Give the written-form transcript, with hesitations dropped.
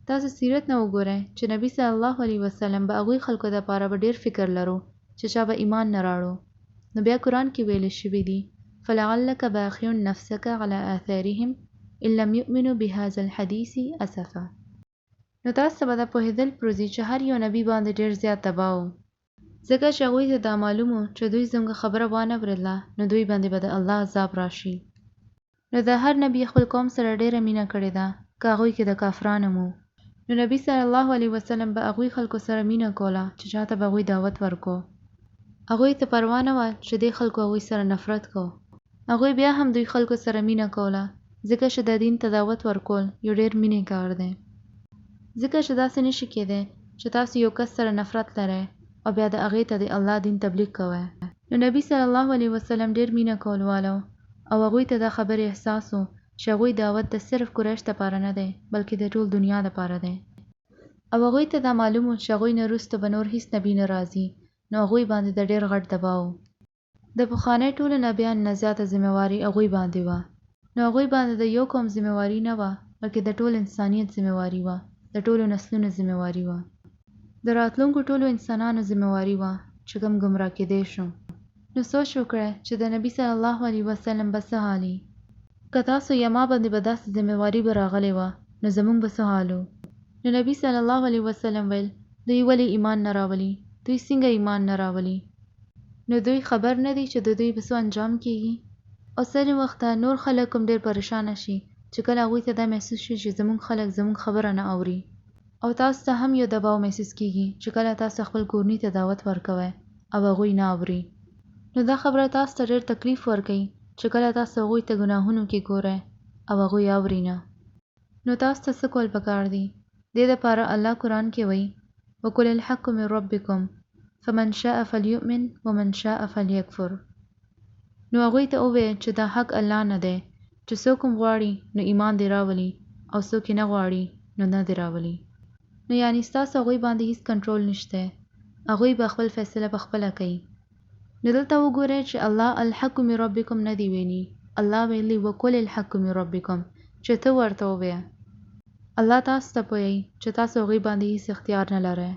تاسو سیرت نه وګورئ چې نبی صلی الله علیه وسلم به هغوی خلکو دپاره به ډېر فکر لرو چې چا به ایمان نه راوړو. نو بیا قرآن کې ویلې شوي دي فلعلک باخع نفسک علی آثارهم ان لم یؤمنوا بهذا الحدیث اسفا. نو تاسو ته به دا پوهېدل پروزي چې هر یو نبی باندې ډېر زیات تباه و، ځکه چې هغوی ته دا معلوم و چې دوی زموږ خبره وانه ورله نو دوی باندې به د الله عذاب راشي. نو د هر نبی خپل قوم سره ډېره مینه کړې ده که هغوی کې د کافرانو مو. نو نبی صلی الله علیه وسلم به هغوی خلکو سره مینه کوله چې چاته به هغوی دعوت ورکو. هغوی ته پروا نه وه چې دې خلکو هغوی سره نفرت کو. هغوی بیا هم دوی خلکو سره مینه کوله ځکه چې د دین ته دعوت ورکول یو ډېر مینې کار دی. ځکه چې داسې نشي کېدی چې تاسو یو کس سره نفرت لرئ او بیا د هغې ته د الله دین تبلیغ کوئ. نو نبی صلی الله علیه وسلم ډېر مینه کول والو او هغوی ته دا خبرې احساس و چې هغوی دعوت د صرف قریش دپاره نه دی بلکې د ټول دنیا دپاره دی. او هغوی ته دا معلوم و چې هغوی نه وروسته به نور هیڅ نبي نه راځي، نو هغوی باندې د ډېر غټ دباو و. د پخواني ټولو نبیانو نه زیاته ذمهواري هغوی باندې وه. نو هغوی باندې د یو قوم ذمهواري نه وه بلکې د ټول انسانیت ذمهواري وه، د ټولو نسلونو ذمهواري وه، د راتلونکو ټولو انسانانو ذمهواري وه چې کوم ګمراه کېدی شو. نو سوچ وکړئ چې د نبی صلی الله علیه وسلم به څه حال وي. که تاسو یا ما باندې به داسې ذمهواري به راغلی وه نو زموږ به څه حال و. نو نبی صلی الله علیه وسلم ویل دوی ولې ایمان نه راولي، دوی څنګه ایمان نه راولي، نو دوی خبر نه دي چې د دوی به څه انجام کیږي. او ځینې وخته نور خلک هم ډېر پریشانه شي چې کله هغوی ته دا محسوس شي چې زموږ خلک زموږ خبره نه اوري. او تاسو ته هم یو دباو محسوس کیږي چې کله تاسو خپل کورنۍ ته دعوت ورکوئ او هغوی نه اوري. نو دا خبره تاسو ته ډېر تکلیف ورکوي چې کله تاسو هغوی ته ګناهونو کې ګورئ او هغوی اوري نه. نو تاسو ته څه کول پکار دي؟ دې دپاره الله قرآن کې وایي وقل الحق من ربکم فمن شاء فلیؤمن ومن شاء فلیکفر. نو هغوی ته ووایئ چې دا حق الله نه دی، چې څوک هم غواړي نو ایمان دې راولي او څوک یې نه غواړي نو نه دې راولي. نو یعنې ستاسو هغوی باندې هیڅ کنټرول نشته، هغوی به خپل فیصله پخپله کوي. نو دلته وګورئ چې الله الحق من ربکم نه دی ویلي، الله ویلي وقل الحق من ربکم چې ته ورته ووایه. الله تاسو ته پوهیږي چې تاسو هغوی باندې هیڅ اختیار نه لرئ.